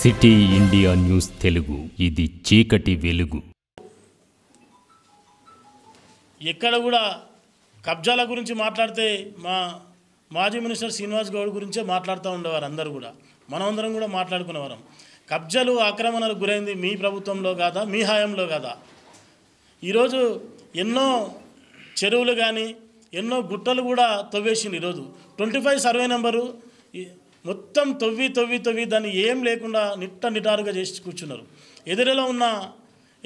City India news Telugu, ఇది చీకటి వెలుగు. ఎక్కడ కూడా కబ్జాల గురించి మాట్లాడితే మాజీ మినిస్టర్ శ్రీనివాస్ గౌడ్ గురించే మాట్లాడుతూ ఉండేవారు. అందరూ కూడా మనమందరం కూడా మాట్లాడుకునేవారం. కబ్జాలు ఆక్రమణలకు గురైంది మీ ప్రభుత్వంలో కాదా, మీ హయాంలో కాదా? ఈరోజు ఎన్నో చెరువులు కానీ ఎన్నో గుట్టలు కూడా తవ్వేసింది. ఈరోజు 25 సర్వే నెంబరు మొత్తం తవ్వి దాన్ని ఏం లేకుండా నిటారుగా చేసి కూర్చున్నారు. ఎదురులో ఉన్న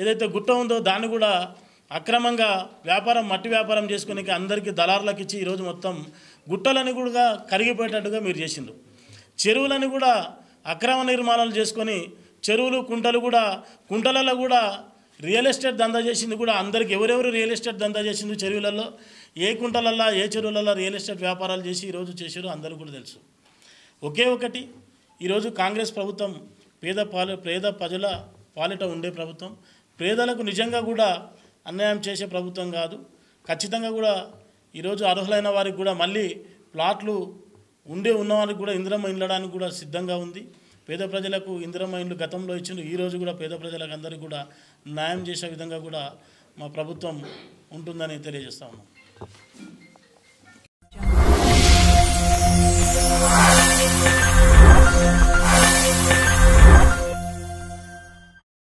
ఏదైతే గుట్ట ఉందో దాన్ని కూడా అక్రమంగా మట్టి వ్యాపారం చేసుకుని అందరికీ దళారులకు ఇచ్చి ఈరోజు మొత్తం గుట్టలని కూడా కరిగిపోయేటట్టుగా మీరు చేసిండ్రు. చెరువులని కూడా అక్రమ నిర్మాణాలు చేసుకొని చెరువులు కుంటలలో కూడా రియల్ ఎస్టేట్ దందా చేసింది కూడా అందరికీ. ఎవరెవరు రియల్ ఎస్టేట్ దందా చేసింది చెరువులలో, ఏ కుంటలల్లో ఏ చెరువులలో రియల్ ఎస్టేట్ వ్యాపారాలు చేసి ఈరోజు చేసారో అందరూ కూడా తెలుసు. ఒకే ఒకటి, ఈరోజు కాంగ్రెస్ ప్రభుత్వం పేద ప్రజల పాలిట ఉండే ప్రభుత్వం. పేదలకు నిజంగా కూడా అన్యాయం చేసే ప్రభుత్వం కాదు. ఖచ్చితంగా కూడా ఈరోజు అర్హులైన వారికి కూడా మళ్ళీ ప్లాట్లు ఉన్న వారికి కూడా ఇందిరమ్మ ఇండ్లడానికి కూడా సిద్ధంగా ఉంది. పేద ప్రజలకు ఇందిరమ్మ ఇండ్లు గతంలో ఇచ్చిండు. ఈరోజు కూడా పేద ప్రజలకు అందరికీ కూడా న్యాయం చేసే విధంగా కూడా మా ప్రభుత్వం ఉంటుందని తెలియజేస్తా ఉన్నాం.